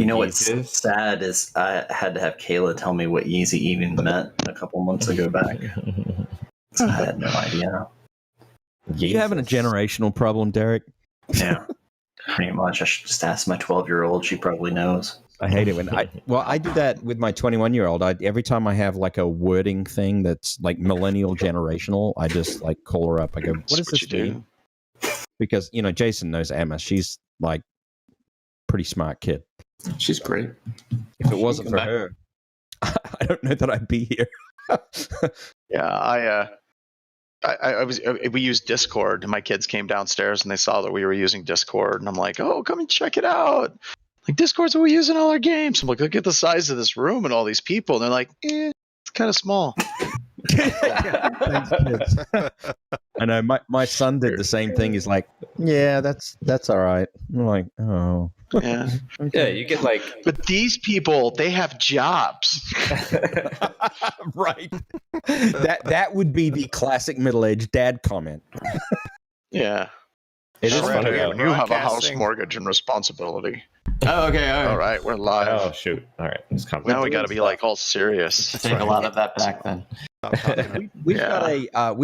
You know what's sad is I had to have Kayla tell me what Yeezy even meant a couple months ago back. So I had no idea. You having a generational problem, Derek? Yeah, pretty much. I should just ask my 12-year-old. She probably knows. I hate it when I do that with my 21-year-old. Every time I have like a wording thing that's like millennial generational, I just like call her up. I go, "What does this mean?" Because Jason knows Emma. She's like pretty smart kid. She's great. If it wasn't for her, I don't know that I'd be here. Yeah, we used Discord, and my kids came downstairs and they saw that we were using Discord, and I'm like, "Oh, come and check it out! Like Discord's what we use in all our games." I'm like, "Look at the size of this room and all these people," and they're like, "It's kind of small." Thanks, kids. I know my son did the same thing. He's like, "Yeah, that's all right." I'm like, "Oh, yeah, yeah." You get like, but these people, they have jobs, right? That would be the classic middle-aged dad comment. Yeah, it is funny. You have a house mortgage and responsibility. Oh, okay. All right, we're live. Oh shoot! All right, let's come. Now we got to be like all serious. Take a lot of that back then. We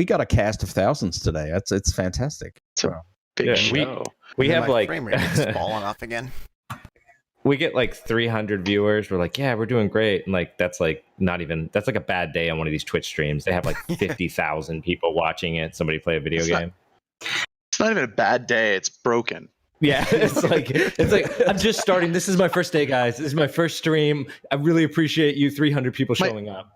got a cast of thousands today. It's fantastic. It's a big show. We have like frame rate is falling off again. We get like 300 viewers. We're like, yeah, we're doing great. And like, that's like that's like a bad day on one of these Twitch streams. They have like 50,000 people watching it. Somebody play a video game. It's not even a bad day. It's broken. Yeah, it's like I'm just starting. This is my first day, guys. This is my first stream. I really appreciate you 300 people showing up.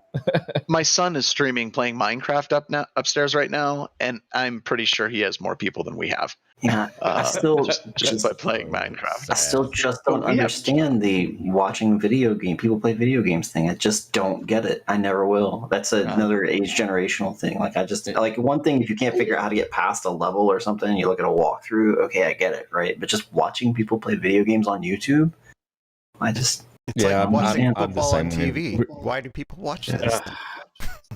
My son is streaming playing Minecraft upstairs right now, and I'm pretty sure he has more people than we have. Yeah, I still just by playing Minecraft. I still just don't understand the watching people play video games thing. I just don't get it. I never will. That's another age generational thing. Like I just like one thing, if you can't figure out how to get past a level or something, you look at a walkthrough. Okay, I get it, right? But just watching people play video games on YouTube, It's like watching football on TV. Why do people watch this?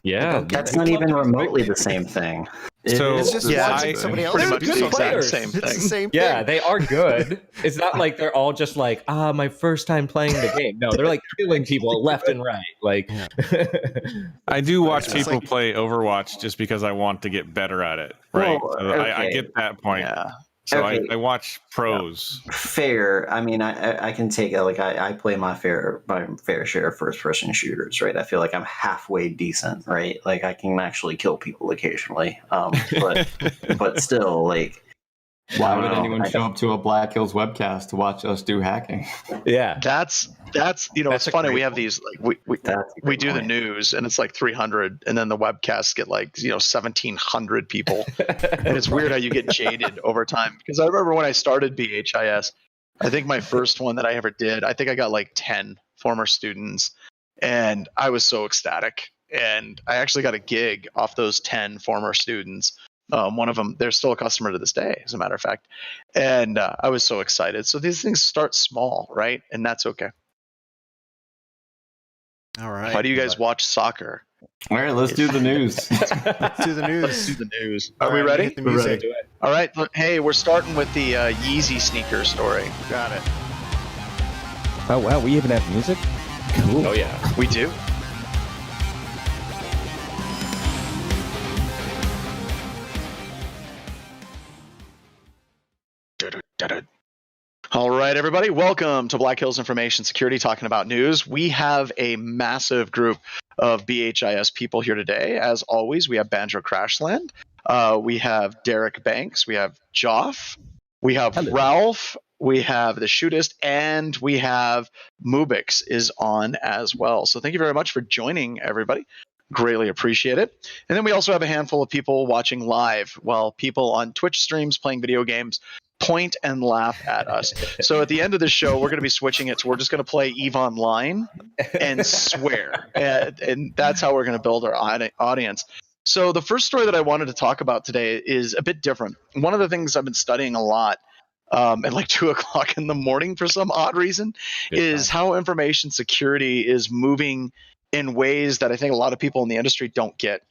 Yeah, that's not even remotely the same thing. It's just watching somebody else pretty much do the exact something. same thing. It's the same yeah, thing. they are good. It's not like they're all just like, my first time playing the game. No, they're like killing people left and right. Like, I do watch people play Overwatch just because I want to get better at it. Right? Well, So I get that point. Yeah. So I watch pros. Fair. I mean, I can take it. Like I play my fair share of first person shooters, right? I feel like I'm halfway decent, right? Like I can actually kill people occasionally. But still, like, Why would anyone show up to a Black Hills webcast to watch us do hacking? yeah, That's it's funny. We have these like we do the point. news, and it's like 300, and then the webcasts get like 1,700 people, and it's weird how you get jaded over time. Because I remember when I started BHIS, I think my first one that I ever did, I think I got like 10 former students, and I was so ecstatic. And I actually got a gig off those 10 former students. One of them, they're still a customer to this day, as a matter of fact. And I was so excited. So these things start small, right? And that's okay. All right. Why do you guys watch soccer? All right, let's do the news. Let's do the news. Let's do the news. Are All we right, ready? hit the music. All right. Hey, we're starting with the Yeezy sneaker story. Got it. Oh wow, we even have music. Cool. oh yeah. We do. All right, everybody. Welcome to Black Hills Information Security, talking about news. We have a massive group of BHIS people here today. As always, we have Banjo Crashland. We have Derek Banks. We have Joff. We have Ralph. We have the Shootist, and we have Mubix is on as well. So thank you very much for joining, everybody. Greatly appreciate it. And then we also have a handful of people watching live while people on Twitch streams playing video games point and laugh at us. So at the end of the show, we're going to be switching it. So we're just going to play EVE Online and swear. And that's how we're going to build our audience. So the first story that I wanted to talk about today is a bit different. One of the things I've been studying a lot at like 2 o'clock in the morning for some odd reason is how information security is moving in ways that I think a lot of people in the industry don't get.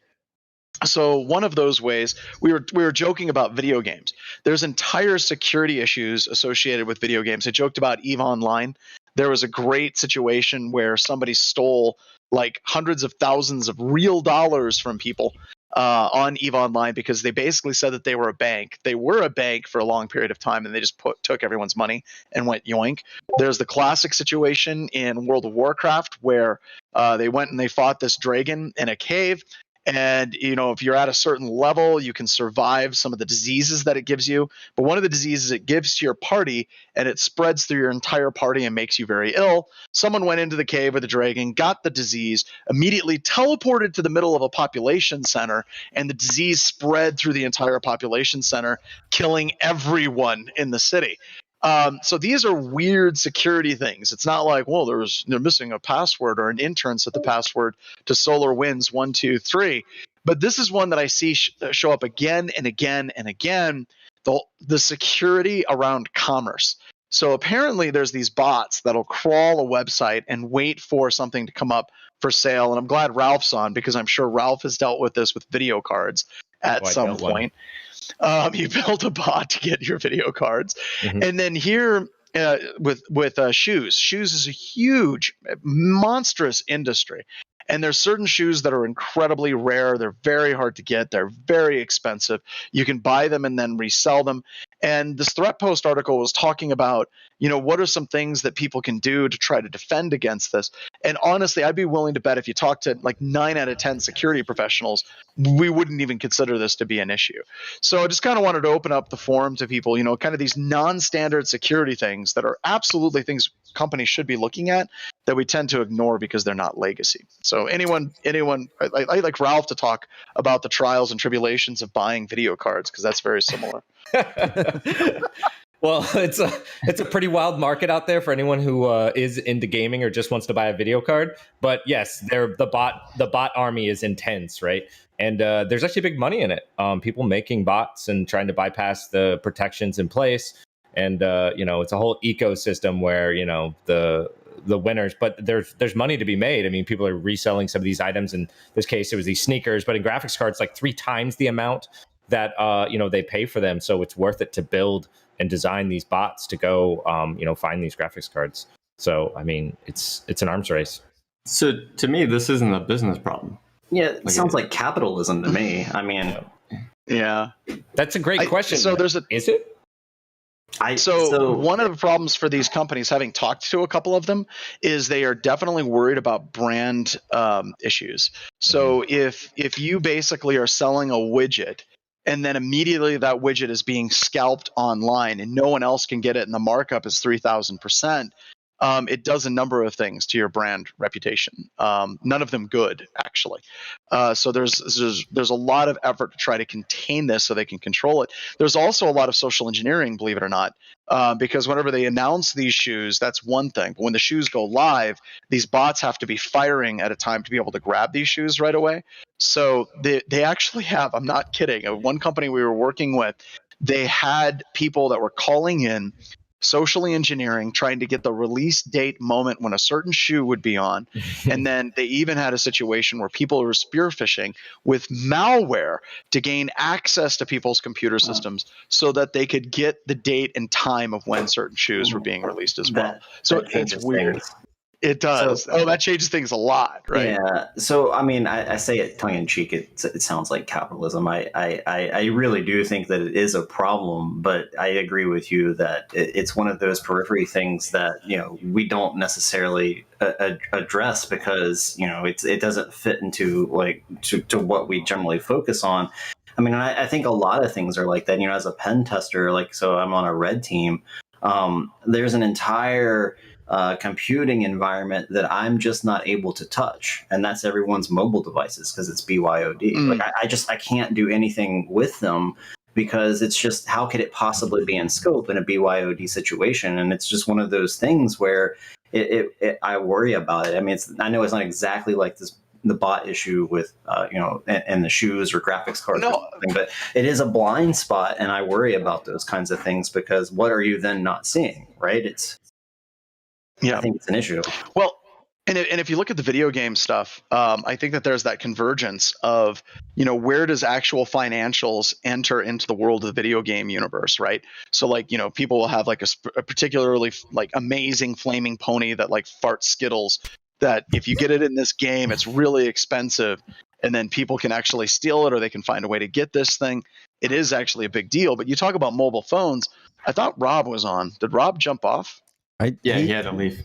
So one of those ways, we were joking about video games. There's entire security issues associated with video games. I joked about EVE Online. there was a great situation where somebody stole like hundreds of thousands of real dollars from people on EVE Online because they basically said that they were a bank. They were a bank for a long period of time, and they just took everyone's money and went yoink. There's the classic situation in World of Warcraft where they went and they fought this dragon in a cave. And, if you're at a certain level, you can survive some of the diseases that it gives you. But one of the diseases it gives to your party, and it spreads through your entire party and makes you very ill. Someone went into the cave with a dragon, got the disease, immediately teleported to the middle of a population center, and the disease spread through the entire population center, killing everyone in the city. So these are weird security things. It's not like, well, they're missing a password or an intern set the password to SolarWinds 123. But this is one that I see show up again and again and again, the security around commerce. So apparently there's these bots that'll crawl a website and wait for something to come up for sale. And I'm glad Ralph's on because I'm sure Ralph has dealt with this with video cards at some point. You built a bot to get your video cards. Mm-hmm. And then here with shoes. Shoes is a huge, monstrous industry. And there's certain shoes that are incredibly rare. They're very hard to get. They're very expensive. You can buy them and then resell them. And this Threat Post article was talking about, what are some things that people can do to try to defend against this? And honestly, I'd be willing to bet if you talk to like 9 out of 10 security professionals, we wouldn't even consider this to be an issue. So I just kind of wanted to open up the forum to people, kind of these non-standard security things that are absolutely things companies should be looking at that we tend to ignore because they're not legacy. So anyone, I like Ralph to talk about the trials and tribulations of buying video cards because that's very similar. Well, it's a pretty wild market out there for anyone who is into gaming or just wants to buy a video card. But yes, the bot army is intense, right? And there's actually big money in it. People making bots and trying to bypass the protections in place. And it's a whole ecosystem where the winners, but there's money to be made. I mean, people are reselling some of these items. In this case, it was these sneakers, but in graphics cards, like 3 times the amount that they pay for them. So it's worth it to build and design these bots to go find these graphics cards. So I mean, it's an arms race. So to me, this isn't a business problem. Yeah, it sounds like capitalism to me. I mean, yeah, that's a great question. So is it? So one of the problems for these companies, having talked to a couple of them, is they are definitely worried about brand issues. So if you basically are selling a widget and then immediately that widget is being scalped online and no one else can get it and the markup is 3,000%, it does a number of things to your brand reputation. None of them good, actually. So there's a lot of effort to try to contain this so they can control it. There's also a lot of social engineering, believe it or not, because whenever they announce these shoes, that's one thing. But when the shoes go live, these bots have to be firing at a time to be able to grab these shoes right away. So they actually have, I'm not kidding, one company we were working with, they had people that were calling in socially engineering, trying to get the release date moment when a certain shoe would be on. And then they even had a situation where people were spear phishing with malware to gain access to people's computer systems so that they could get the date and time of when certain shoes were being released as well. So it's weird. It does. So, that changes things a lot, right? Yeah. So, I mean, I say it tongue in cheek. It sounds like capitalism. I really do think that it is a problem, but I agree with you that it's one of those periphery things that we don't necessarily address because it doesn't fit into to what we generally focus on. I mean, I think a lot of things are like that. As a pen tester, so I'm on a red team. There's an entire computing environment that I'm just not able to touch, and that's everyone's mobile devices because it's BYOD. I can't do anything with them because it's just, how could it possibly be in scope in a BYOD situation? And it's just one of those things where I worry about it. I mean, I know it's not exactly like the bot issue with and the shoes or graphics cards or something, but it is a blind spot, and I worry about those kinds of things because what are you then not seeing, right? I think it's an issue. Well, And if you look at the video game stuff, I think that there's that convergence of, where does actual financials enter into the world of the video game universe, right? So like, people will have like a particularly like amazing flaming pony that like farts Skittles that if you get it in this game, it's really expensive. And then people can actually steal it, or they can find a way to get this thing. It is actually a big deal. But you talk about mobile phones. I thought Rob was on. Did Rob jump off? He had to leave.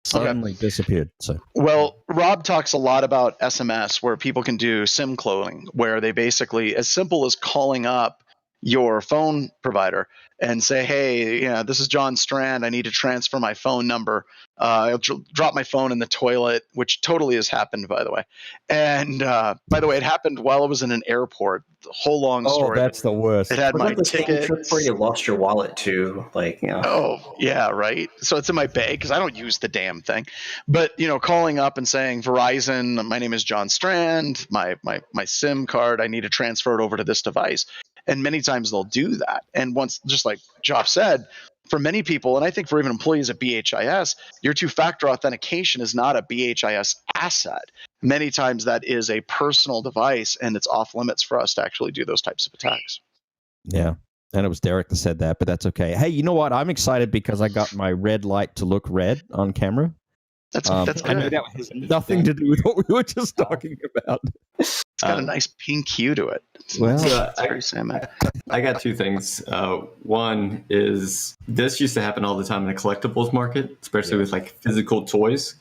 Suddenly disappeared. So well, Rob talks a lot about SMS, where people can do SIM cloning, where they basically, as simple as calling up your phone provider and say, hey, this is John Strand. I need to transfer my phone number. I'll drop my phone in the toilet, which totally has happened, by the way. And by the way, it happened while I was in an airport. The whole long story. Oh, that's the worst. It had my ticket. Where you lost your wallet too, Oh yeah, right. So it's in my bag because I don't use the damn thing. But calling up and saying, Verizon, my name is John Strand. My SIM card, I need to transfer it over to this device. And many times they'll do that. And once, just like Joff said, for many people, and I think for even employees at BHIS, your two-factor authentication is not a BHIS asset. Many times that is a personal device, and it's off limits for us to actually do those types of attacks. Yeah. And it was Derek that said that, but that's okay. Hey, you know what? I'm excited because I got my red light to look red on camera. That's good. I know that has nothing to do with what we were just talking about. It's got a nice pink hue to it. Well, it's very salmon. I got two things. One is this used to happen all the time in the collectibles market, especially with like physical toys.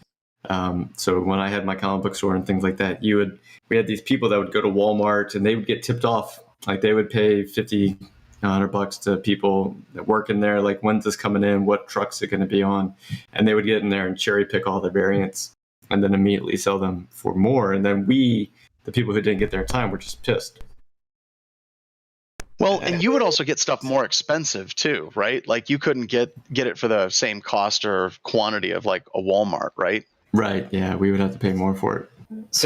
So when I had my comic book store and things like that, we had these people that would go to Walmart and they would get tipped off. Like they would pay $50, $100 to people that work in there. Like, when's this coming in? What truck's it going to be on? And they would get in there and cherry pick all the variants and then immediately sell them for more. And then the people who didn't get their time, were just pissed. Well, and you would also get stuff more expensive too, right? Like you couldn't get it for the same cost or quantity of like a Walmart, right? Right. Yeah, we would have to pay more for it. I was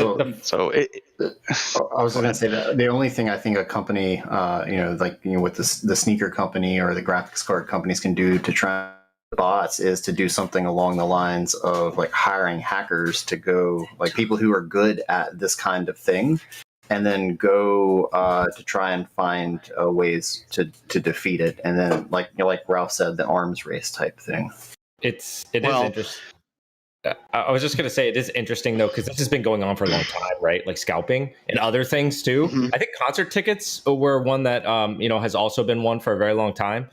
going to say that the only thing I think a company, with the sneaker company or the graphics card companies can do to try bots is to do something along the lines of like hiring hackers to go, like people who are good at this kind of thing, and then go to try and find ways to defeat it. And then like Ralph said, the arms race type thing. It is interesting. I was just going to say it is interesting, though, because this has been going on for a long time, right? Like scalping and other things, too. Mm-hmm. I think concert tickets were one that, has also been one for a very long time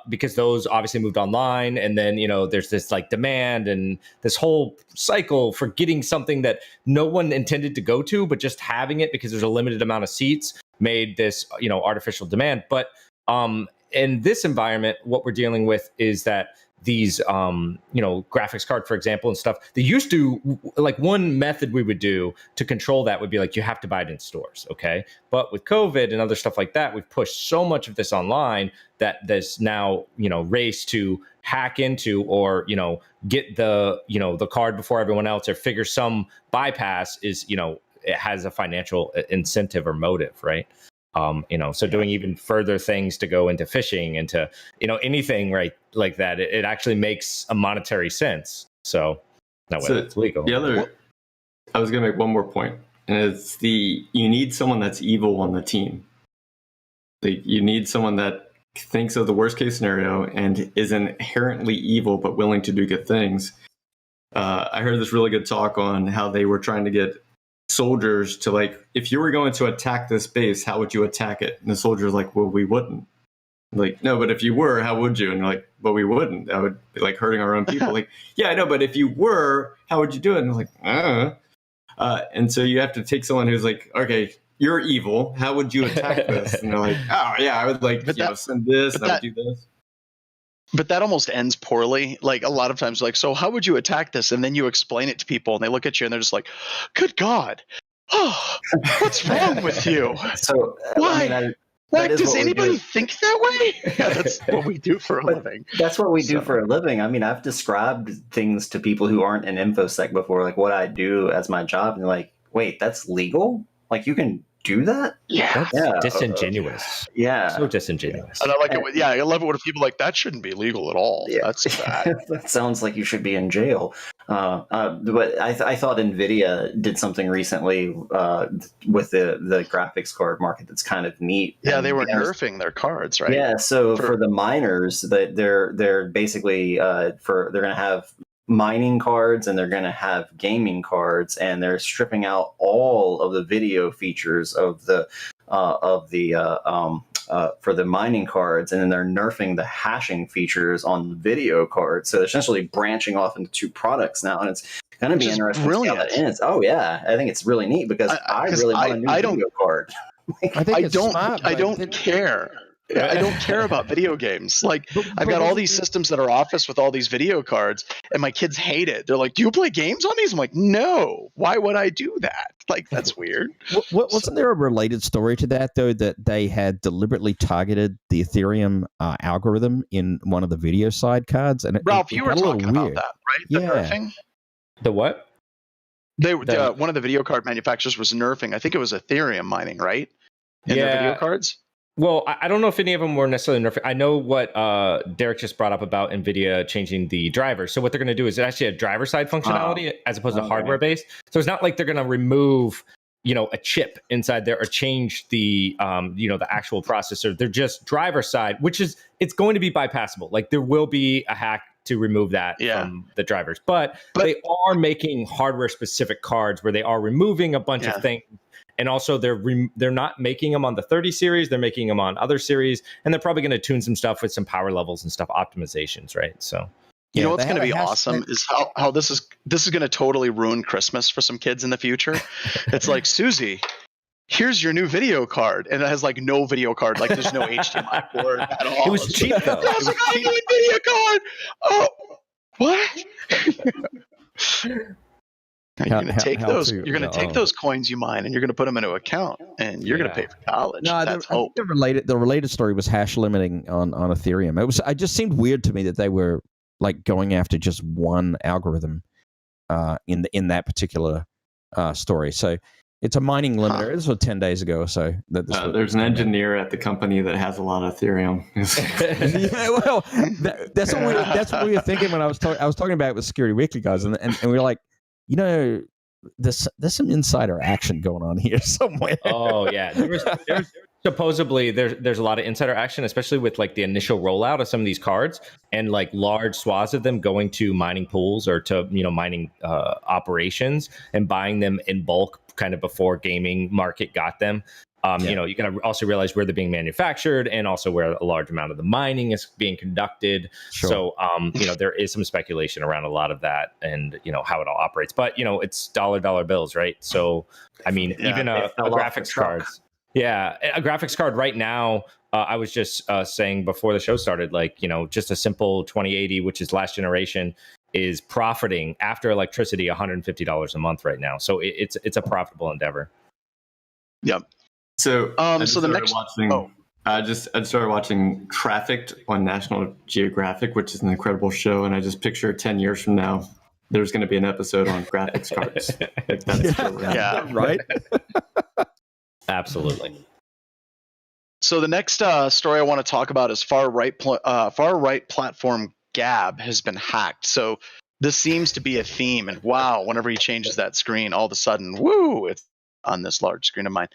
because those obviously moved online. And then, there's this like demand and this whole cycle for getting something that no one intended to go to, but just having it because there's a limited amount of seats made this, artificial demand. But in this environment, what we're dealing with is that these, graphics card, for example, and stuff, they used to, like one method we would do to control that would be like, you have to buy it in stores. Okay. But with COVID and other stuff like that, we've pushed so much of this online that there's now, race to hack into or, get the card before everyone else or figure some bypass is, it has a financial incentive or motive, right? So doing even further things to go into phishing, into, anything right like that, it actually makes a monetary sense. So that way it's legal. I was going to make one more point, and it's you need someone that's evil on the team. You need someone that thinks of the worst case scenario and is inherently evil, but willing to do good things. I heard this really good talk on how they were trying to get soldiers to, like, if you were going to attack this base, how would you attack it? And the soldiers like, well, we wouldn't. Like, no, but if you were, how would you? And they're like, well, we wouldn't. That would be like hurting our own people. Like, yeah, I know, but if you were, how would you do it? And they're like, and so you have to take someone who's like, okay, you're evil. How would you attack this? And they're like, oh yeah, I would send this, I would do this. But that almost ends poorly. Like a lot of times, like, so how would you attack this? And then you explain it to people and they look at you and they're just like, good God, oh, what's wrong with you? So why? Does anybody think that way? Yeah, that's what we do for a living. That's what we do for a living. I mean, I've described things to people who aren't in Infosec before, like what I do as my job. And they're like, wait, that's legal? Like you can do that? Yeah. That's disingenuous. Yeah. So disingenuous. And I like it. Yeah, I love it when people are like, that shouldn't be legal at all. Yeah. That's bad. That sounds like you should be in jail. But I thought NVIDIA did something recently with the graphics card market that's kind of neat. Yeah, they were nerfing their cards, right? Yeah, so for the miners, that they're basically they're going to have mining cards and they're going to have gaming cards, and they're stripping out all of the video features of the for the mining cards, and then they're nerfing the hashing features on the video cards. So they're essentially branching off into two products now, and it's going to be interesting to see how that ends. Oh yeah, I think it's really neat because I really want a new video card. I don't care. I don't care about video games. Like, I've got all these systems that are Office with all these video cards, and my kids hate it. They're like, "Do you play games on these?" I'm like, "No. Why would I do that? Like, that's weird." Wasn't there a related story to that, though, that they had deliberately targeted the Ethereum algorithm in one of the video side cards? And Ralph, you were talking about that, right? The nerfing? The what? One of the video card manufacturers was nerfing. I think it was Ethereum mining, right? In their video cards. Well, I don't know if any of them were necessarily nerfing. I know what Derek just brought up about NVIDIA changing the driver. So what they're going to do is actually a driver side functionality as opposed to hardware based. So it's not like they're going to remove, a chip inside there or change the, the actual processor. They're just driver side, it's going to be bypassable. Like there will be a hack to remove that from the drivers, but they are making hardware specific cards where they are removing a bunch of things. And also, they're not making them on the 30 series. They're making them on other series, and they're probably going to tune some stuff with some power levels and stuff optimizations, right? So, you know what's going to be awesome is how this is going to totally ruin Christmas for some kids in the future. It's like, Susie, here's your new video card, and it has like no video card, like there's no HDMI port at all. It was cheap though. I was like, I need a video card. Oh, what? You're going to take those. You're going to take those coins you mine, and you're going to put them into an account, and you're going to pay for college. No, the related story was hash limiting on Ethereum. It just seemed weird to me that they were like going after just one algorithm in that particular story. So it's a mining limiter. This was 10 days ago or so. There's an engineer at the company that has a lot of Ethereum. That's what we were thinking when I was talking about it with Security Weekly guys, and we were like, there's some insider action going on here somewhere. Oh yeah, there's supposedly there's a lot of insider action, especially with like the initial rollout of some of these cards and like large swaths of them going to mining pools or to mining operations and buying them in bulk, kind of before gaming market got them. You got to also realize where they're being manufactured and also where a large amount of the mining is being conducted. Sure. So, there is some speculation around a lot of that and, how it all operates. But, it's dollar bills, right? So, I mean, even a graphics card. Yeah, a graphics card right now, I was just saying before the show started, like, just a simple 2080, which is last generation, is profiting after electricity $150 a month right now. So it's a profitable endeavor. Yep. So I started watching Trafficked on National Geographic, which is an incredible show, and I just picture 10 years from now there's going to be an episode on graphics cards. Right. Absolutely. So the next story I want to talk about is far right platform Gab has been hacked. So this seems to be a theme, and wow, whenever he changes that screen, all of a sudden, woo, it's on this large screen of mine.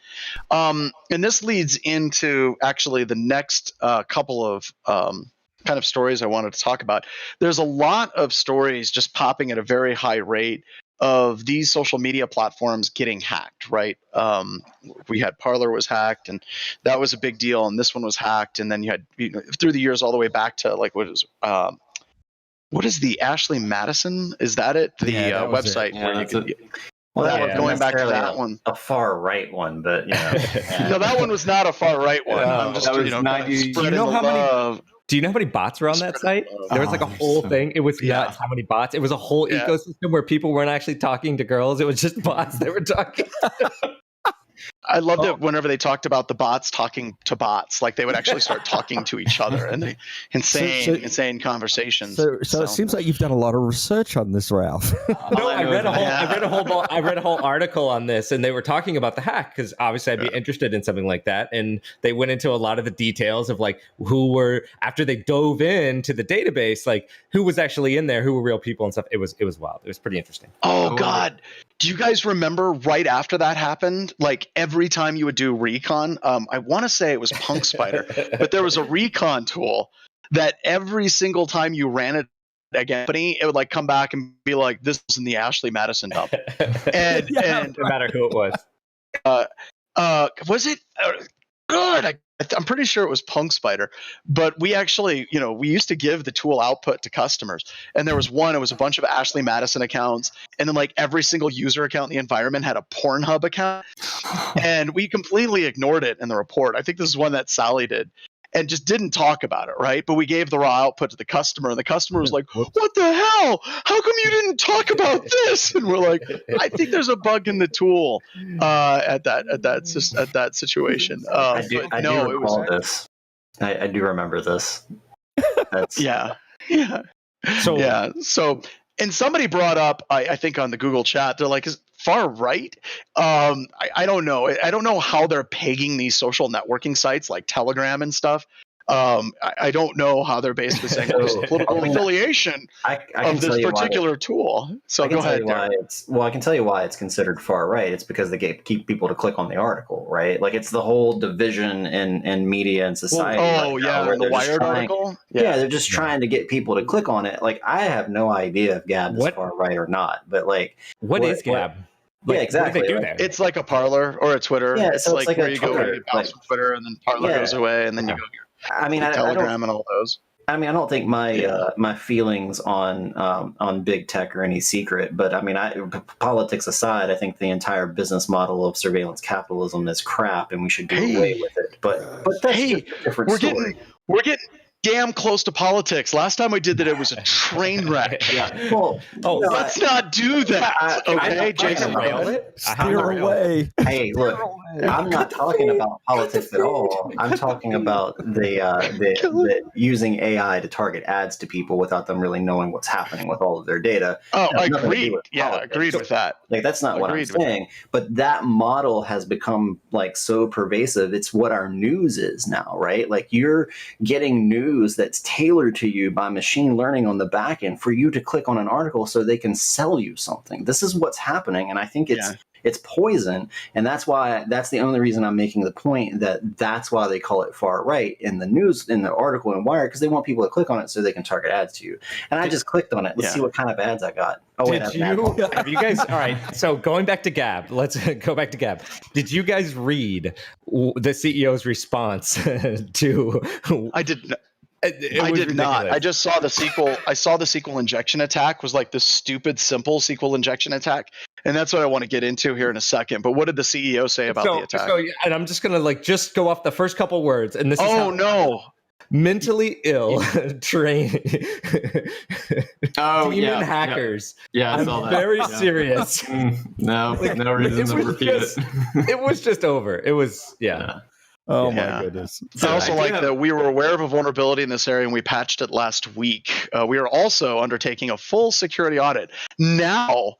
And this leads into actually the next couple of kind of stories I wanted to talk about. There's a lot of stories just popping at a very high rate of these social media platforms getting hacked, right? We had Parler was hacked, and that was a big deal, and this one was hacked, and then you had through the years all the way back to like what is the Ashley Madison? Is that it? The website where you could going back to that one. A far right one, but no, that one was not a far right one. I'm just, do you know how many bots were on that site? There was like a whole thing. It was nuts how many bots. It was a whole ecosystem where people weren't actually talking to girls. It was just bots that were talking. I loved it whenever they talked about the bots talking to bots, like they would actually start talking to each other, and the insane conversations. So it seems like you've done a lot of research on this, Ralph. No, I read a whole article on this, and they were talking about the hack because obviously I'd be interested in something like that, and they went into a lot of the details of like who were, after they dove into the database, like who was actually in there, who were real people and stuff. It was wild. It was pretty interesting. Oh God. Do you guys remember right after that happened, like every time you would do recon, I want to say it was Punk Spider, but there was a recon tool that every single time you ran it again, it would like come back and be like, this is in the Ashley Madison dump. And no matter who it was. Was it good? I'm pretty sure it was Punk Spider, but we actually, we used to give the tool output to customers, and there was it was a bunch of Ashley Madison accounts, and then like every single user account in the environment had a Pornhub account, and we completely ignored it in the report. I think this is one that Sally did, and just didn't talk about it, right? But we gave the raw output to the customer, and the customer was like, what the hell? How come you didn't talk about this? And we're like, I think there's a bug in the tool at that situation. I do recall this. I do remember this. Yeah. So, and somebody brought up, I think on the Google chat, they're like, is far right? I don't know. I don't know how they're pegging these social networking sites like Telegram and stuff. I don't know how they're basically saying there's a political affiliation of this particular tool. So go ahead. I can tell you why it's considered far right. It's because they keep people to click on the article, right? Like it's the whole division in media and society. The Wired article. Yeah, they're just trying to get people to click on it. Like I have no idea if Gab is far right or not, but like, what is Gab? Yeah, exactly. What do they do there? It's like a Parler or a Twitter. Yeah, it's like where you go and bounce from Twitter, and then Parler goes away, and then you go here. Telegram and all those. I mean, I don't think my feelings on big tech are any secret, but I mean, politics aside, I think the entire business model of surveillance capitalism is crap, and we should do away with it. But that's just a different story. We're getting damn close to politics. Last time we did that, it was a train wreck. Yeah. Let's not do that. Okay, Jason. Steer away. Hey, look, I'm not talking about politics at all. I'm talking about the using AI to target ads to people without them really knowing what's happening with all of their data. Oh, agreed. Yeah, agreed with that. Like that's not what I'm saying. But that model has become like so pervasive. It's what our news is now, right? Like you're getting news that's tailored to you by machine learning on the back end for you to click on an article so they can sell you something. This is what's happening, and I think it's poison, and that's the only reason I'm making the point that's why they call it far right in the news, in the article in Wired, because they want people to click on it so they can target ads to you. And I just clicked on it. Let's see what kind of ads I got. Have you guys? All right. So going back to Gab, let's go back to Gab. Did you guys read the CEO's response to? I did. I did not. I just saw the SQL. I saw the SQL injection attack was like the stupid, simple SQL injection attack, and that's what I want to get into here in a second. But what did the CEO say about the attack? And I'm just gonna just go off the first couple words, and this is mentally ill training demon hackers. Yeah, I saw that. Very serious. No reason to repeat it. It was just over. It was Oh my goodness. I also like that we were aware of a vulnerability in this area and we patched it last week. We are also undertaking a full security audit. Now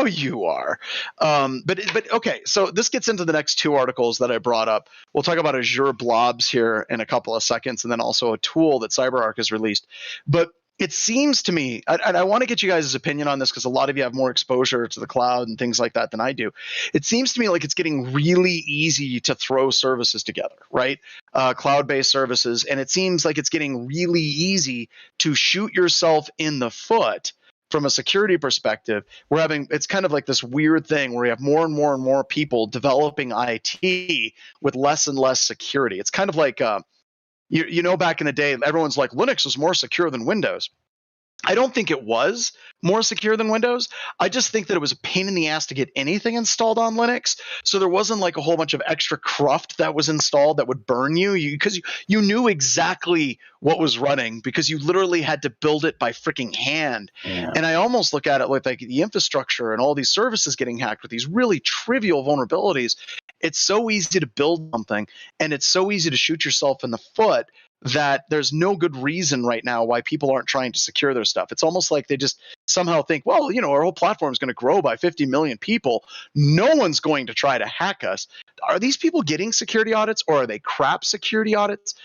you are. But okay, so this gets into the next two articles that I brought up. We'll talk about Azure blobs here in a couple of seconds, and then also a tool that CyberArk has released. But it seems to me, and I want to get you guys' opinion on this because a lot of you have more exposure to the cloud and things like that than I do. It seems to me like it's getting really easy to throw services together, right? Cloud-based services. And it seems like it's getting really easy to shoot yourself in the foot from a security perspective. It's kind of like this weird thing where you have more and more and more people developing IT with less and less security. It's kind of like, back in the day, everyone's like, Linux is more secure than Windows. I don't think it was more secure than Windows. I just think that it was a pain in the ass to get anything installed on Linux. So there wasn't like a whole bunch of extra cruft that was installed that would burn you because you knew exactly what was running because you literally had to build it by freaking hand. Yeah. And I almost look at it like the infrastructure and all these services getting hacked with these really trivial vulnerabilities. it's so easy to build something, and it's so easy to shoot yourself in the foot that there's no good reason right now why people aren't trying to secure their stuff. It's almost like they just somehow think, well, our whole platform is going to grow by 50 million people. No one's going to try to hack us. Are these people getting security audits, or are they crap security audits?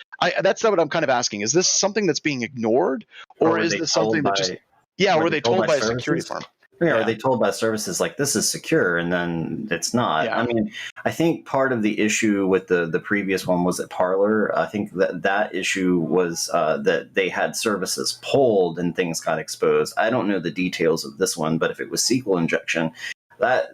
That's what I'm kind of asking. Is this something that's being ignored, or is this something that just were they told by a security firm? Yeah, or they told by services like this is secure, and then it's not. Yeah. I mean, I think part of the issue with the previous one was at Parler. I think that issue was that they had services pulled and things got exposed. I don't know the details of this one, but if it was SQL injection, that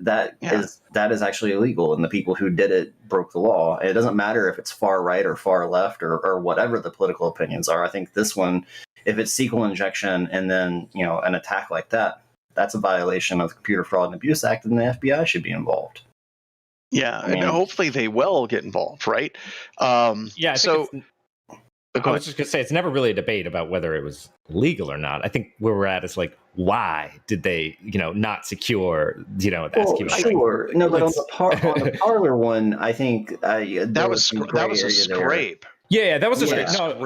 is actually illegal, and the people who did it broke the law. And it doesn't matter if it's far right or far left or whatever the political opinions are. I think this one, if it's SQL injection and then an attack like that, that's a violation of the Computer Fraud and Abuse Act, and the FBI should be involved. Yeah, and hopefully they will get involved, right? I was just going to say, it's never really a debate about whether it was legal or not. I think where we're at is like, why did they, not secure, the SQL? Sure. No, but on the Parler one, I think that was a scrape. Yeah, that was a scrape. No,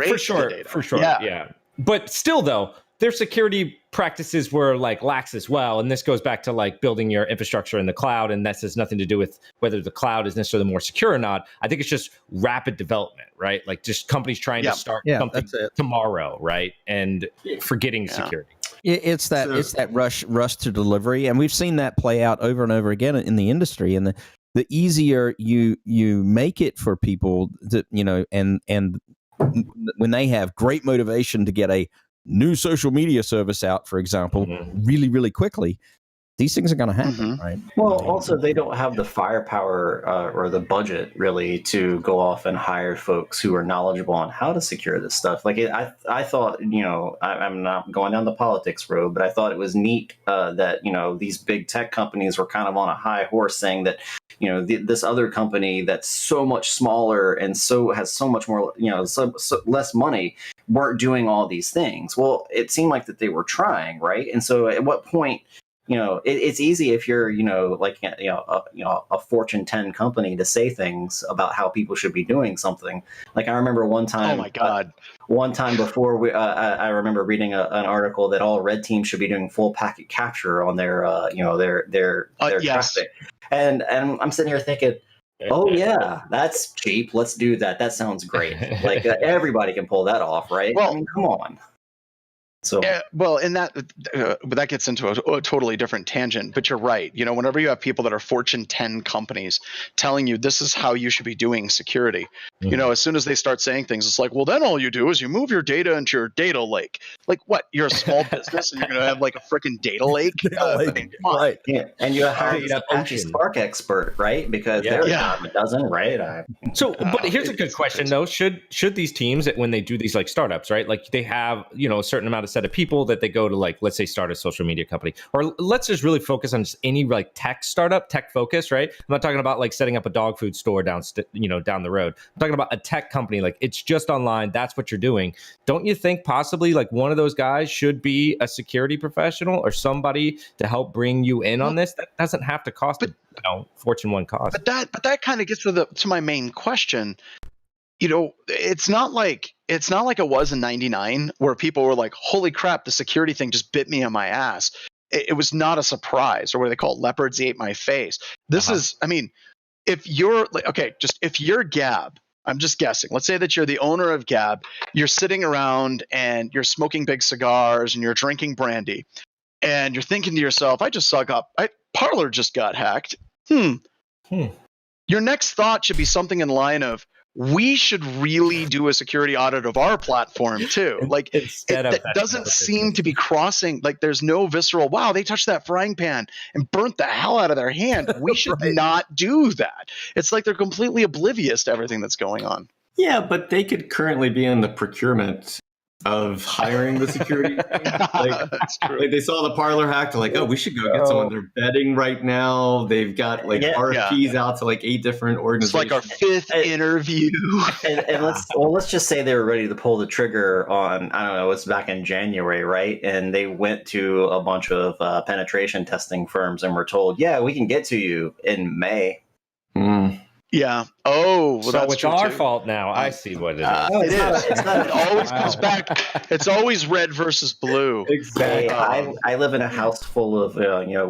for sure. Yeah. But still, though, their security practices were like lax as well. And this goes back to like building your infrastructure in the cloud. And this has nothing to do with whether the cloud is necessarily more secure or not. I think it's just rapid development, right? Like just companies trying to start something tomorrow, right? And forgetting security. It's that rush to delivery. And we've seen that play out over and over again in the industry. And the easier you make it for people that, and when they have great motivation to get a new social media service out, for example, really, really quickly, these things are going to happen, right? Well, also, they don't have the firepower or the budget, really, to go off and hire folks who are knowledgeable on how to secure this stuff. Like, I thought, I'm not going down the politics road, but I thought it was neat that, these big tech companies were kind of on a high horse saying that, this other company that's so much smaller and so has so much more, so less money, weren't doing all these things. Well, it seemed like that they were trying, right? And so at what point, it's easy if you're, a Fortune 10 company to say things about how people should be doing something. Like I remember one time. Oh my God! One time before, I remember reading an article that all red teams should be doing full packet capture on their traffic. And I'm sitting here thinking, oh yeah, that's cheap. Let's do that. That sounds great. Like everybody can pull that off, right? Well, I mean, come on. So and that gets into a totally different tangent. But you're right. Whenever you have people that are Fortune 10 companies telling you this is how you should be doing security, as soon as they start saying things, it's like, well, then all you do is you move your data into your data lake. Like what? You're a small business and you're going to have like a freaking data lake? Right. Yeah. And you have an Apache Spark expert, right? Because they're a dozen, right? But here's a good question though. Should these teams, when they do these like startups, right? Like they have, a certain amount of set of people that they go to, like, let's say start a social media company, or let's just really focus on just any like tech startup, tech focus, right? I'm not talking about like setting up a dog food store down the road. I'm talking about a tech company, like it's just online. That's what you're doing. Don't you think possibly like one of those guys should be a security professional or somebody to help bring you in on this? That doesn't have to cost Fortune 1 cost. But that kind of gets to my main question. It's not like it was in 99 where people were like, holy crap, the security thing just bit me on my ass. It was not a surprise, or what they call it, leopards ate my face. This is, if you're if you're Gab, I'm just guessing, let's say that you're the owner of Gab, you're sitting around and you're smoking big cigars and you're drinking brandy and you're thinking to yourself, Parler just got hacked. Your next thought should be something in the line of, we should really do a security audit of our platform too. Like it doesn't seem to be crossing, like there's no visceral, wow, they touched that frying pan and burnt the hell out of their hand. We should not do that. It's like they're completely oblivious to everything that's going on. Yeah, but they could currently be in the procurement of hiring the security. Like they saw the Parler hack, they're like, oh, we should go get someone. They're betting right now. They've got RFPs out to like 8 different organizations. It's like our 5th interview. and let's just say they were ready to pull the trigger on, I don't know, it's back in January, right? And they went to a bunch of penetration testing firms and were told, yeah, we can get to you in May. Yeah. Oh, well, so that's it's true our too. fault now. I see what it is. No, It is. It's not. It always comes back. It's always red versus blue. Exactly. I live in a house full of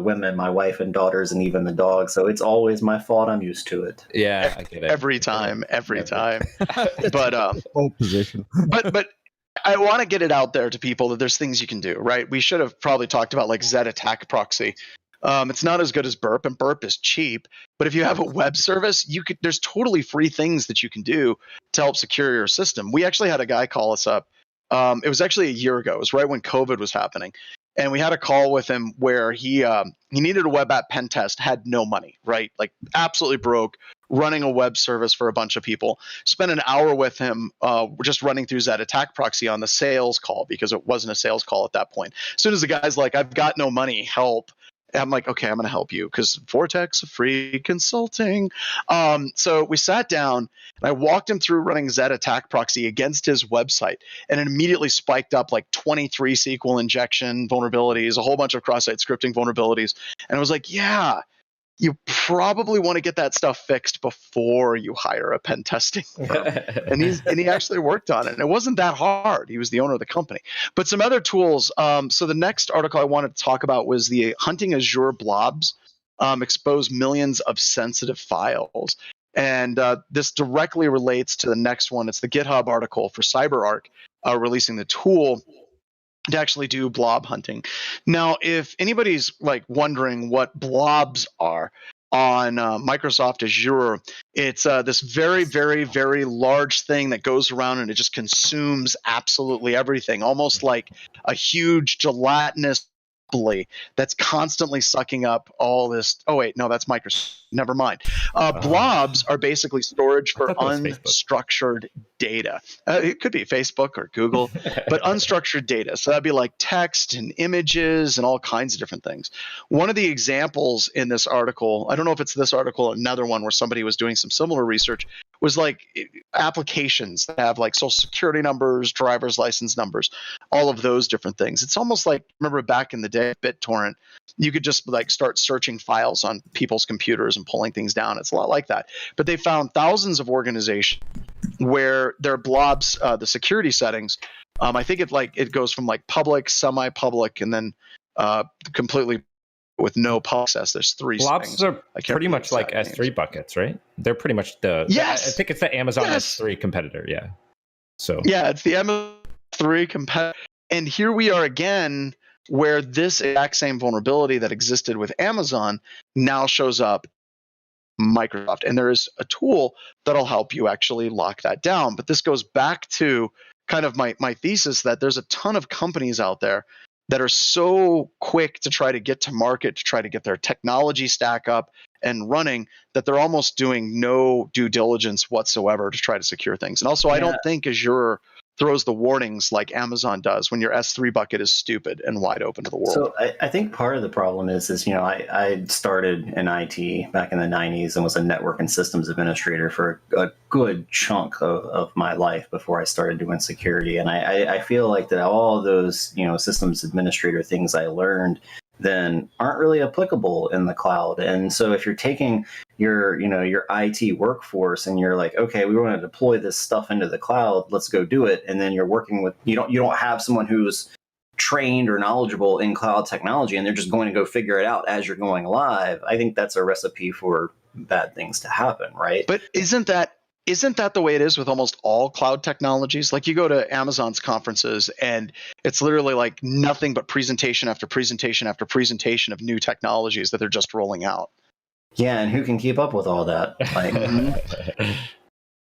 women, my wife and daughters, and even the dog. So it's always my fault. I'm used to it. Yeah, I get it. Every time. But Whole position. but I want to get it out there to people that there's things you can do, right? We should have probably talked about like Z attack proxy. It's not as good as Burp, and Burp is cheap. But if you have a web service, there's totally free things that you can do to help secure your system. We actually had a guy call us up. It was actually a year ago. It was right when COVID was happening. And we had a call with him where he needed a web app pen test, had no money, right? Like absolutely broke, running a web service for a bunch of people. Spent an hour with him just running through Z attack proxy on the sales call, because it wasn't a sales call at that point. As soon as the guy's like, I've got no money, help. I'm like, okay, I'm going to help you because Vortex, free consulting. So we sat down and I walked him through running Z attack proxy against his website, and it immediately spiked up like 23 SQL injection vulnerabilities, a whole bunch of cross-site scripting vulnerabilities. And I was like, yeah, you probably want to get that stuff fixed before you hire a pen testing firm. and he actually worked on it. And it wasn't that hard. He was the owner of the company. But some other tools. So the next article I wanted to talk about was the hunting Azure blobs expose millions of sensitive files. And this directly relates to the next one. It's the GitHub article for CyberArk releasing the tool to actually do blob hunting. Now, if anybody's like wondering what blobs are on Microsoft Azure, it's this very, very, very large thing that goes around and it just consumes absolutely everything, almost like a huge gelatinous bubbly that's constantly sucking up all this. Oh, wait, no, that's Microsoft. Never mind. Blobs are basically storage for unstructured data. It could be Facebook or Google, but unstructured data. So that'd be like text and images and all kinds of different things. One of the examples in this article, I don't know if it's this article or another one where somebody was doing some similar research, was like applications that have like social security numbers, driver's license numbers, all of those different things. It's almost like, remember back in the day, BitTorrent, you could just like start searching files on people's computers and pulling things down. It's a lot like that. But they found thousands of organizations where their blobs, the security settings, I think it goes from like public, semi-public, and then completely with no public access. There's three blobs things. Are pretty much like S3 names. Buckets, right? They're pretty much I think it's the Amazon S3 competitor. Yeah. So yeah, it's the Amazon S3 competitor. And here we are again, where this exact same vulnerability that existed with Amazon now shows up Microsoft. And there is a tool that'll help you actually lock that down. But this goes back to kind of my thesis that there's a ton of companies out there that are so quick to try to get to market, to try to get their technology stack up and running, that they're almost doing no due diligence whatsoever to try to secure things. And also, I don't think Azure throws the warnings like Amazon does when your S3 bucket is stupid and wide open to the world. So I think part of the problem is I started in IT back in the 90s and was a network and systems administrator for a good chunk of my life before I started doing security. And I feel like that all of those, systems administrator things I learned then aren't really applicable in the cloud. And so if you're taking your IT workforce and you're like, okay, we want to deploy this stuff into the cloud, let's go do it. And then you're working with, you don't have someone who's trained or knowledgeable in cloud technology and they're just going to go figure it out as you're going live. I think that's a recipe for bad things to happen, right? But isn't that the way it is with almost all cloud technologies? Like you go to Amazon's conferences and it's literally like nothing but presentation after presentation after presentation of new technologies that they're just rolling out. Yeah, and who can keep up with all that? Like,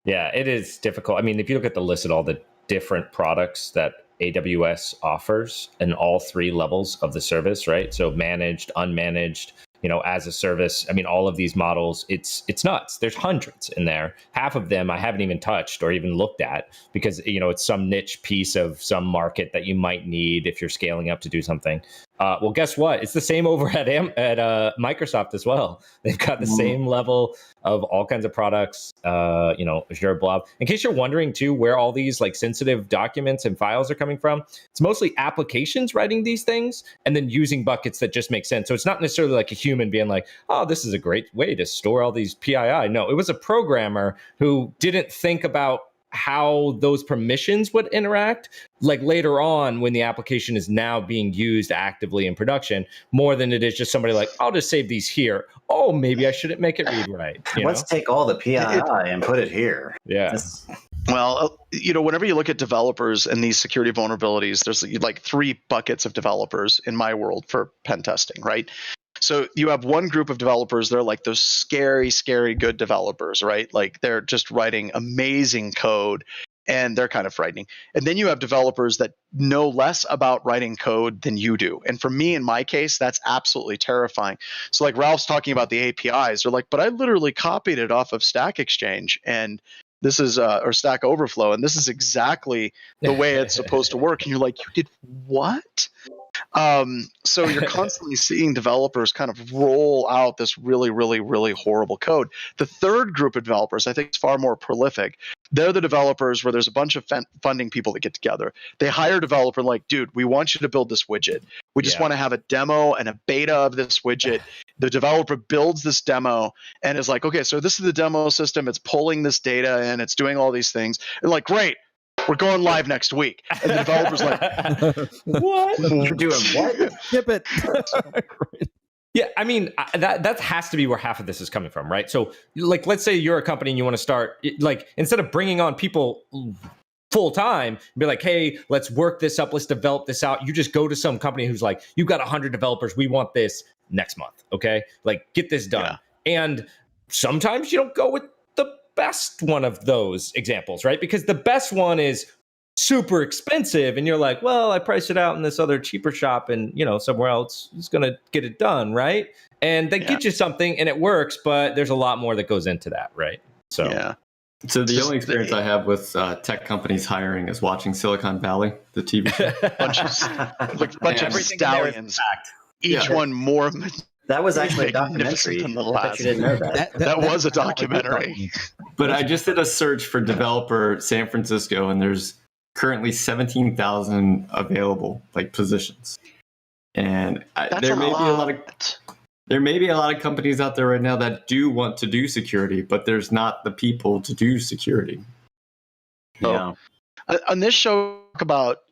yeah, it is difficult. I mean, if you look at the list of all the different products that AWS offers in all three levels of the service, right? So managed, unmanaged, as a service. I mean, all of these models, it's nuts. There's hundreds in there. Half of them I haven't even touched or even looked at because, it's some niche piece of some market that you might need if you're scaling up to do something. Well, guess what? It's the same over at Microsoft as well. They've got the same level of all kinds of products, Azure Blob. In case you're wondering too, where all these like sensitive documents and files are coming from, it's mostly applications writing these things and then using buckets that just make sense. So it's not necessarily like a human being like, oh, this is a great way to store all these PII. No, it was a programmer who didn't think about how those permissions would interact like later on when the application is now being used actively in production, more than it is just somebody like, I'll just save these here. Oh, maybe I shouldn't make it read right. Let's take all the PII and put it here. Yeah. Well, whenever you look at developers and these security vulnerabilities, there's like 3 buckets of developers in my world for pen testing, right? So you have one group of developers, they're like those scary, scary good developers, right? Like they're just writing amazing code and they're kind of frightening. And then you have developers that know less about writing code than you do. And for me, in my case, that's absolutely terrifying. So like Ralph's talking about the APIs, they're like, but I literally copied it off of Stack Exchange and this is or Stack Overflow, and this is exactly the way it's supposed to work. And you're like, you did what? So you're constantly seeing developers kind of roll out this really, really, really horrible code. The third group of developers, I think, is far more prolific. They're the developers where there's a bunch of funding people that get together. They hire a developer like, dude, we want you to build this widget. We just want to have a demo and a beta of this widget. The developer builds this demo and is like, okay, so this is the demo system. It's pulling this data and it's doing all these things. And like, great. We're going live next week. And the developer's like, what? You're doing what? Skip it. Yeah, I mean, that has to be where half of this is coming from, right? So, like, let's say you're a company and you want to start, like, instead of bringing on people full time, be like, hey, let's work this up, let's develop this out. You just go to some company who's like, you've got 100 developers, we want this next month, okay? Like, get this done. Yeah. And sometimes you don't go with the best one of those examples, right? Because the best one is super expensive and you're like, well, I priced it out in this other cheaper shop and, somewhere else is going to get it done, right? And they get you something and it works, but there's a lot more that goes into that, right? So So the only experience I have with tech companies hiring is watching Silicon Valley, the TV show. bunch of stallions, each one more. That was actually a documentary. Than the last. You didn't know that. That was a documentary. But I just did a search for developer San Francisco, and there's currently 17,000 available positions. And there may be a lot of companies out there right now that do want to do security, but there's not the people to do security. Yeah. On this show, talk about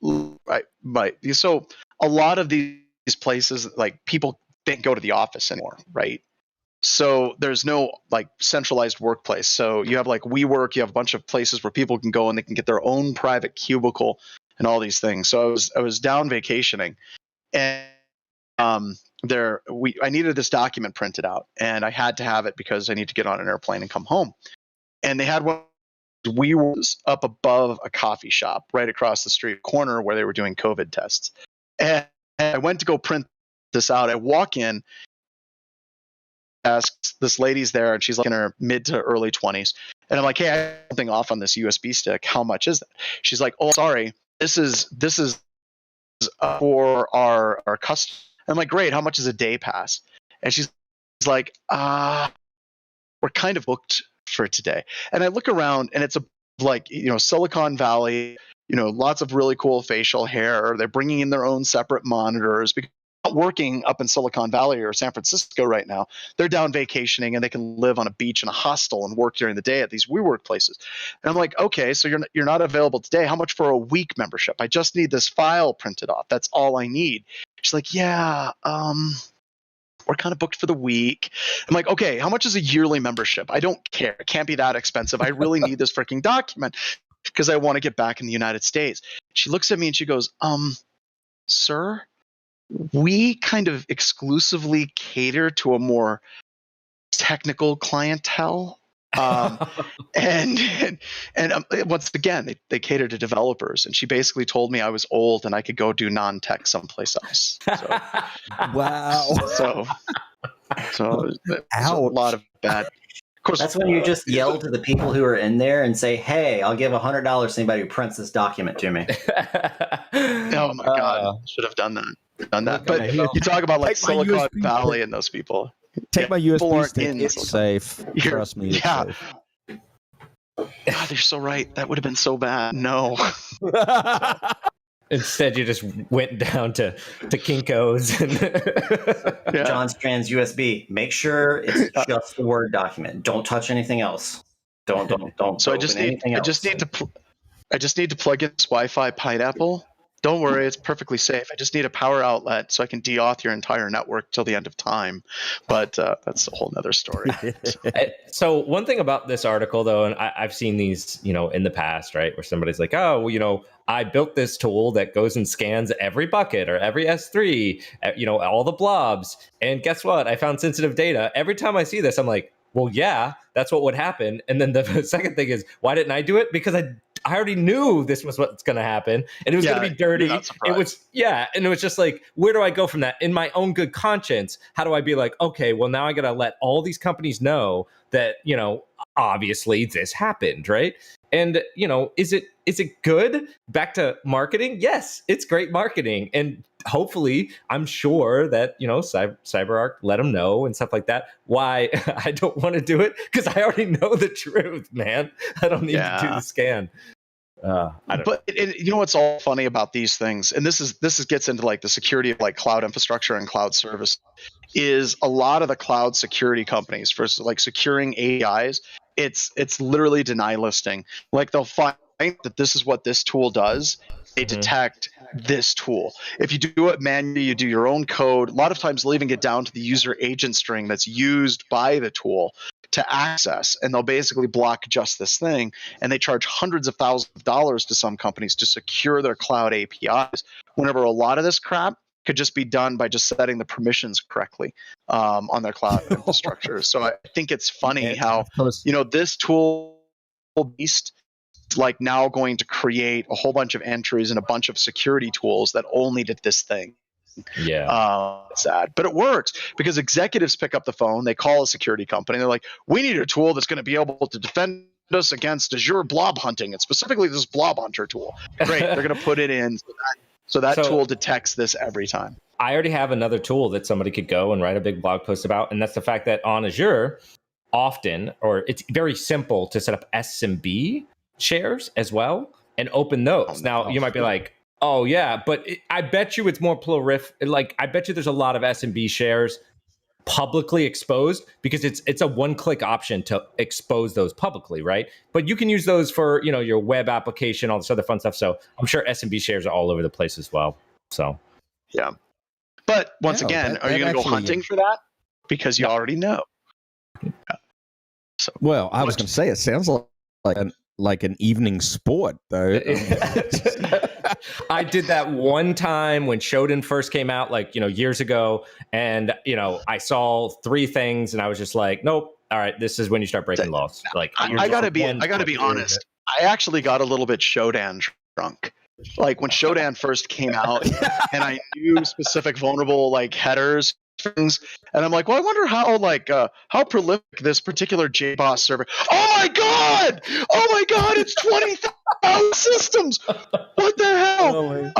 so a lot of these places, like people didn't go to the office anymore, right? So there's no centralized workplace. So you have WeWork, you have a bunch of places where people can go and they can get their own private cubicle and all these things. So I was down vacationing, and I needed this document printed out, and I had to have it because I need to get on an airplane and come home. And they had one. We was up above a coffee shop right across the street corner where they were doing COVID tests. And I went to go print this out. I walk in, ask this lady's there, and she's in her mid to early 20s. And I'm like, hey, I have something off on this USB stick. How much is that? She's like, oh, sorry, this is for our customer. I'm like, great, how much is a day pass? And she's like, we're kind of booked for today. And I look around and it's Silicon Valley, lots of really cool facial hair. They're bringing in their own separate monitors because they're not working up in Silicon Valley or San Francisco right now. They're down vacationing and they can live on a beach in a hostel and work during the day at these WeWork places. And I'm like, okay, so you're not available today. How much for a week membership? I just need this file printed off. That's all I need. She's like, yeah, we're kind of booked for the week. I'm like, okay, how much is a yearly membership? I don't care. It can't be that expensive. I really need this freaking document because I want to get back in the United States. She looks at me and she goes, sir, we kind of exclusively cater to a more technical clientele. And once again, they cater to developers. And she basically told me I was old and I could go do non-tech someplace else. So, wow. So a lot of bad. Of course, that's when you just yell to the people who are in there and say, hey, I'll give $100 to anybody who prints this document to me. Oh my God. Should have done that. done that. But you talk about like Silicon Valley and those people. Take my USB stick. It's safe. Trust me. It's safe. God, you're so right. That would have been so bad. No. Instead, you just went down to Kinko's and John Strand's USB. Make sure it's just the Word document. Don't touch anything else. Don't. So I just need to plug in this Wi-Fi Pineapple. Don't worry, it's perfectly safe. I just need a power outlet so I can de-auth your entire network till the end of time. But that's a whole nother story. So one thing about this article, though, and I've seen these, in the past, right, where somebody's like, oh, well, I built this tool that goes and scans every bucket or every S3, all the blobs. And guess what? I found sensitive data. Every time I see this, I'm like, well, yeah, that's what would happen. And then the second thing is, why didn't I do it? Because I already knew this was what's going to happen, and it was going to be dirty. It was, and it was just like, where do I go from that? In my own good conscience, how do I be like, okay, well, now I got to let all these companies know that, obviously this happened, right? And, is it good? Back to marketing? Yes, it's great marketing. And hopefully, I'm sure that, CyberArk let them know and stuff like that. Why I don't want to do it? Because I already know the truth, man. I don't need to do the scan. You know what's all funny about these things, and this gets into like the security of like cloud infrastructure and cloud service, is a lot of the cloud security companies for like securing APIs. It's literally deny listing. Like they'll find that this is what this tool does. They detect this tool. If you do it manually, you do your own code. A lot of times, leaving it down to the user agent string that's used by the tool to access, and they'll basically block just this thing. And they charge hundreds of thousands of dollars to some companies to secure their cloud APIs. Whenever a lot of this crap could just be done by just setting the permissions correctly on their cloud infrastructure. So I think it's funny how this tool beast like now going to create a whole bunch of entries and a bunch of security tools that only did this thing. Sad, but it works because executives pick up the phone, they call a security company, they're like, we need a tool that's going to be able to defend us against Azure blob hunting, and specifically this blob hunter tool. Great, they're going to put it in so that tool detects this every time. I already have another tool that somebody could go and write a big blog post about, and that's the fact that on Azure, often, or it's very simple to set up SMB shares as well and open those. Now, you might be like, oh, yeah, but I bet you it's more prolific. Like, I bet you there's a lot of SMB shares publicly exposed because it's a one-click option to expose those publicly, right? But you can use those for, your web application, all this other fun stuff. So I'm sure SMB shares are all over the place as well. So, yeah. But once again, are you going to go hunting for that? Because you already know. Yeah. So, well, I was going to say, it sounds like an evening sport, though. I did that one time when Shodan first came out, years ago, and I saw 3 things, and I was just like, nope. All right, this is when you start breaking laws. Like, I gotta be honest. I actually got a little bit Shodan drunk. Like when Shodan first came out, and I knew specific vulnerable headers. Things, and I'm like, well, I wonder how prolific this particular JBoss server. Oh my god, it's 20,000 systems. What the hell?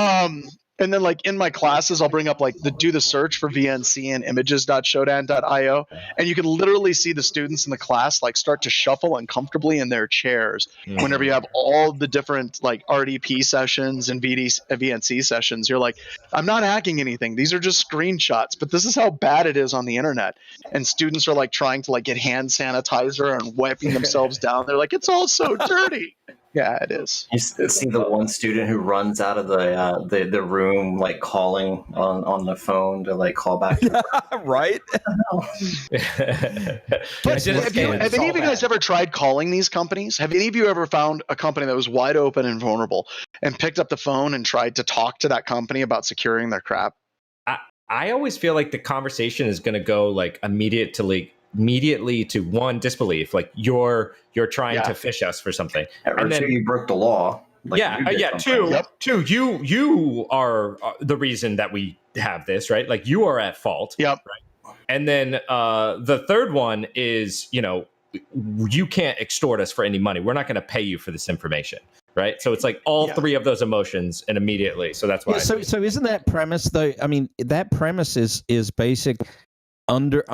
And then in my classes, I'll bring up do the search for VNC and images.shodan.io, and you can literally see the students in the class start to shuffle uncomfortably in their chairs whenever you have all the different RDP sessions and VNC sessions. You're like, I'm not hacking anything. These are just screenshots, but this is how bad it is on the internet. And students are trying to get hand sanitizer and wiping themselves down. They're like, it's all so dirty. Yeah, it is. You see the one student who runs out of the room, calling on the phone to call back. Right? But have any of you guys ever tried calling these companies? Have any of you ever found a company that was wide open and vulnerable and picked up the phone and tried to talk to that company about securing their crap? I always feel like the conversation is going to go immediately to one, disbelief, you're trying to phish us for something, and then you broke the law. Two, you are the reason that we have this, right? You are at fault. Yep. Right? And then the third one is, you can't extort us for any money. We're not going to pay you for this information, right? So it's like all three of those emotions and immediately. So that's why. Yeah, so isn't that premise though? I mean, that premise is basic under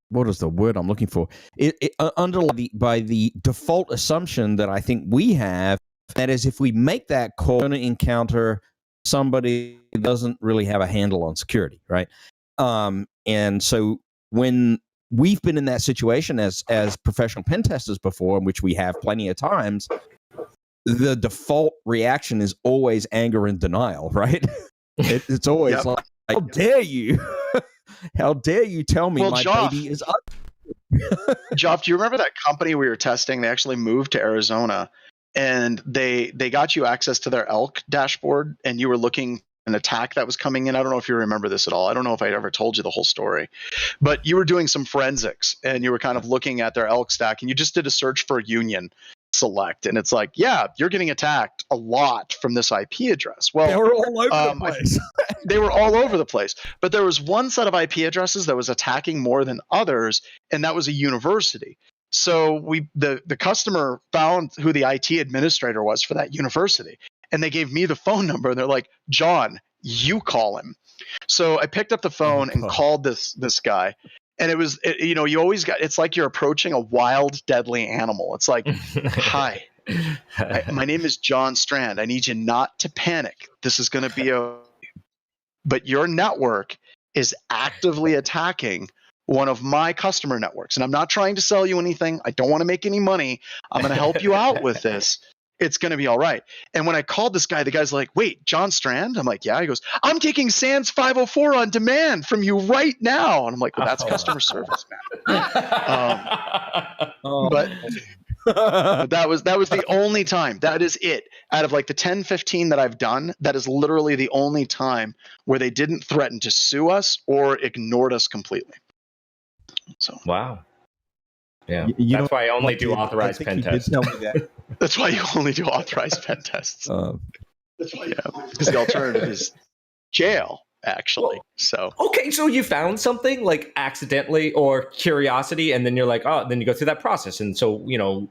what is the word I'm looking for? Underlined by the default assumption that I think we have, that is, if we make that call, we're going to encounter somebody who doesn't really have a handle on security, right? And so when we've been in that situation as professional pen testers before, which we have plenty of times, the default reaction is always anger and denial, right? It's always like, how dare you? How dare you tell me my baby is ugly? Joff, do you remember that company we were testing? They actually moved to Arizona, and they got you access to their elk dashboard, and you were looking an attack that was coming in. I don't know if you remember this at all. I don't know if I ever told you the whole story, but you were doing some forensics, and you were kind of looking at their elk stack, and you just did a search for union select, and it's like, yeah, you're getting attacked a lot from this IP address. Well, they were all over the place. They were all over the place, but there was one set of IP addresses that was attacking more than others, and that was a university. So the customer found who the IT administrator was for that university, and they gave me the phone number, and they're like, John, you call him. So I picked up the phone and called this guy. And you always got, it's like you're approaching a wild, deadly animal. It's like, hi, my name is John Strand. I need you not to panic. This is going to be but your network is actively attacking one of my customer networks. And I'm not trying to sell you anything. I don't want to make any money. I'm going to help you out with this. It's going to be all right. And when I called this guy, the guy's like, wait, John Strand? I'm like, yeah. He goes, I'm taking SANS 504 on demand from you right now. And I'm like, well, that's customer service, man. But that was the only time. That is it. Out of like the 10, 15 that I've done, that is literally the only time where they didn't threaten to sue us or ignored us completely. So wow. Yeah, that's why I only do authorized pen tests. That's why you only do authorized pen tests. That's why, because the alternative is jail, actually. So okay, so you found something like accidentally or curiosity, and then you're like, oh, then you go through that process. And so,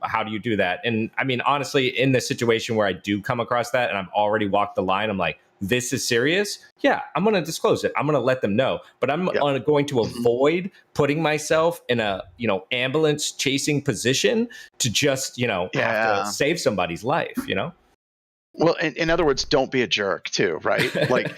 how do you do that? And I mean, honestly, in the situation where I do come across that, and I've already walked the line, I'm like, this is serious. Yeah, I'm going to disclose it. I'm going to let them know, but I'm going to avoid putting myself in a, ambulance chasing position to just, have to save somebody's life, Well, in other words, don't be a jerk too, right? Like,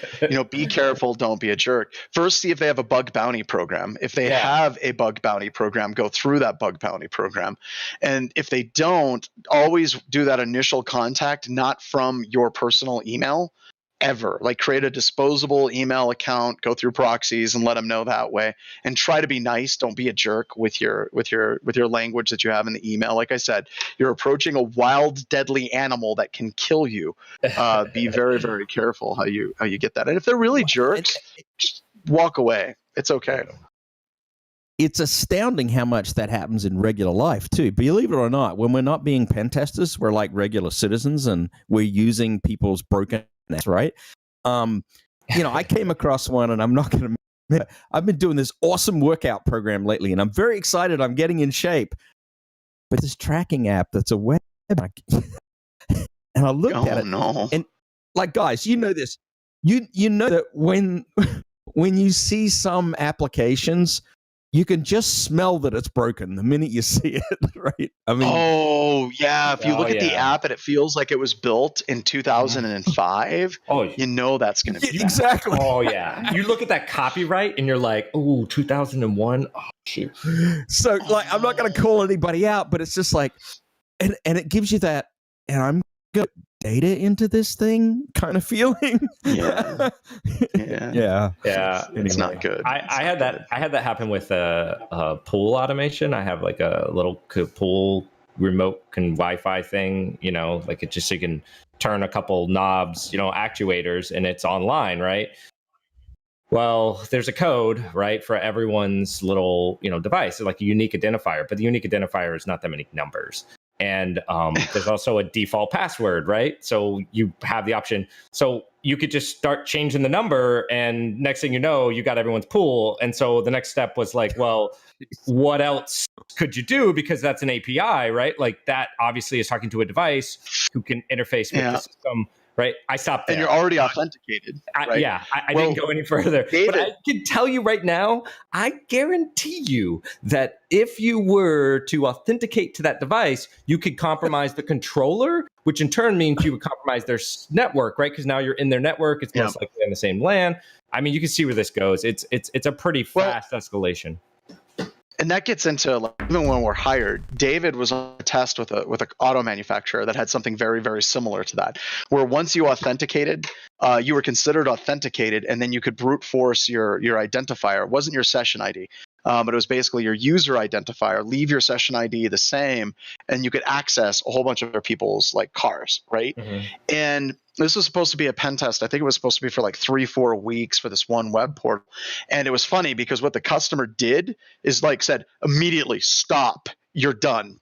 be careful, don't be a jerk. First, see if they have a bug bounty program. If they have a bug bounty program, go through that bug bounty program. And if they don't, always do that initial contact, not from your personal email. Ever. Like, create a disposable email account, go through proxies and let them know that way, and try to be nice. Don't be a jerk with your language that you have in the email. Like I said, you're approaching a wild, deadly animal that can kill you. Be very, very careful how you get that. And if they're really jerks, just walk away. It's okay. It's astounding how much that happens in regular life too. Believe it or not, when we're not being pen testers, we're like regular citizens and we're using people's broken, right? I came across one, and I'm not going to admit, I've been doing this awesome workout program lately, and I'm very excited. I'm getting in shape. But this tracking app that's a web, and I looked at it, and like, guys, you know this. You know that when you see some applications, you can just smell that it's broken the minute you see it, right? I mean, if you look at the app and it feels like it was built in 2005, you know that's going to be exactly. Oh yeah, you look at that copyright and you're like, oh, 2001. Oh shoot. So like, I'm not going to call anybody out, but it's just like, and it gives you that, and I'm going to data into this thing kind of feeling. Yeah. It's not good. I had that happen with pool automation. I have like a little pool remote Wi-Fi thing, like it just, so you can turn a couple knobs, actuators, and it's online, right? Well, there's a code, right, for everyone's little, device, like a unique identifier, but the unique identifier is not that many numbers. And there's also a default password, right? So you have the option. So you could just start changing the number, and next thing you know, you got everyone's pool. And so the next step was like, well, what else could you do? Because that's an API, right? Like that obviously is talking to a device who can interface with the system, right? I stopped there. And you're already authenticated. Right? I didn't go any further. David, but I can tell you right now, I guarantee you that if you were to authenticate to that device, you could compromise the controller, which in turn means you would compromise their network, right? Because now you're in their network. It's most likely on the same LAN. I mean, you can see where this goes. It's a pretty fast escalation. And that gets into, like, even when we're hired, David was on a test with an auto manufacturer that had something very, very similar to that, where once you authenticated, you were considered authenticated, and then you could brute force your identifier. It wasn't your session ID, but it was basically your user identifier. Leave your session ID the same, and you could access a whole bunch of other people's like cars, right? Mm-hmm. And this was supposed to be a pen test. I think it was supposed to be for like 3-4 weeks for this one web portal. And it was funny because what the customer did is like said, immediately, stop, you're done.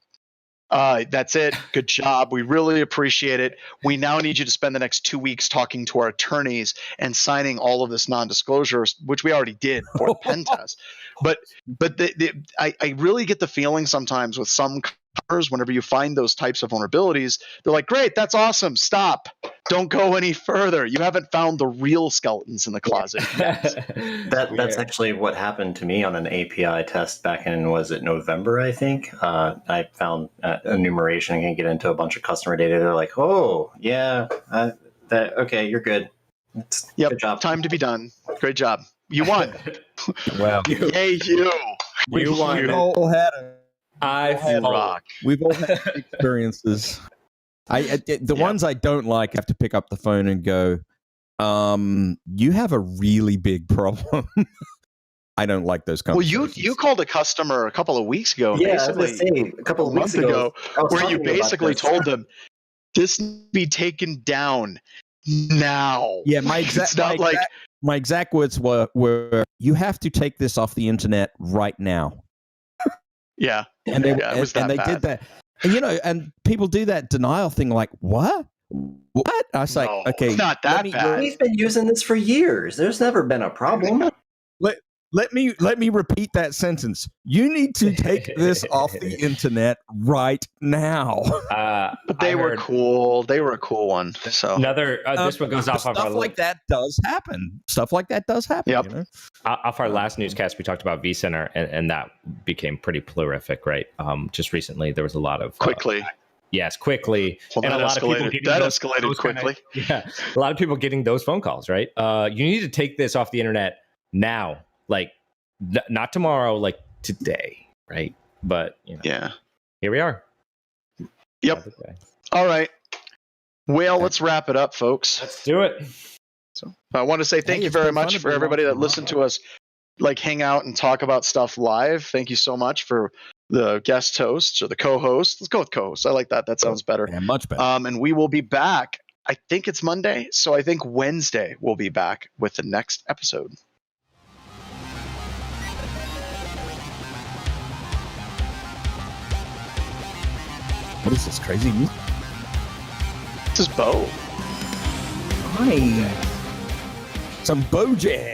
That's it. Good job. We really appreciate it. We now need you to spend the next 2 weeks talking to our attorneys and signing all of this non-disclosure, which we already did for the pen test. But I really get the feeling sometimes with some customers, whenever you find those types of vulnerabilities, they're like, great, that's awesome. Stop. Don't go any further. You haven't found the real skeletons in the closet yet. That's actually what happened to me on an API test back in, was it November, I think? I found enumeration and get into a bunch of customer data. They're like, oh, yeah, okay, you're good. Good job. Time to be done. Great job. You won. Wow. Yay, you. You won. We've all had We've all had experiences. The ones I don't like have to pick up the phone and go, you have a really big problem. I don't like those conversations. Well, you called a customer a couple of weeks ago. Yeah, I was going to say, a couple of weeks ago, where you basically told them, this needs to be taken down now. Yeah, my exact words were, you have to take this off the internet right now. Yeah. And they did that. And, and people do that denial thing like, what? I was like, okay. It's not that bad. We've been using this for years. There's never been a problem. Let me repeat that sentence. You need to take this off the internet right now. But they were cool. They were a cool one. So this one goes off stuff like that does happen. Stuff like that does happen. Yep. Off our last newscast, we talked about vCenter, and that became pretty prolific, right? Just recently, there was a lot of quickly. Yes, quickly. Well, and a lot of people getting escalated quickly. A lot of people getting those phone calls, right? You need to take this off the internet now. Like, not tomorrow, like today, right? But, here we are. Yep. All right. Well, let's wrap it up, folks. Let's do it. So I want to say thank you very much for everybody that listened to us, like, hang out and talk about stuff live. Thank you so much for the guest hosts or the co-hosts. Let's go with co-hosts. I like that. That sounds better. Yeah, much better. And we will be back. I think it's Monday, so I think Wednesday we'll be back with the next episode. What is this crazy music? This is Bout. Hi. Some Bow Jazz.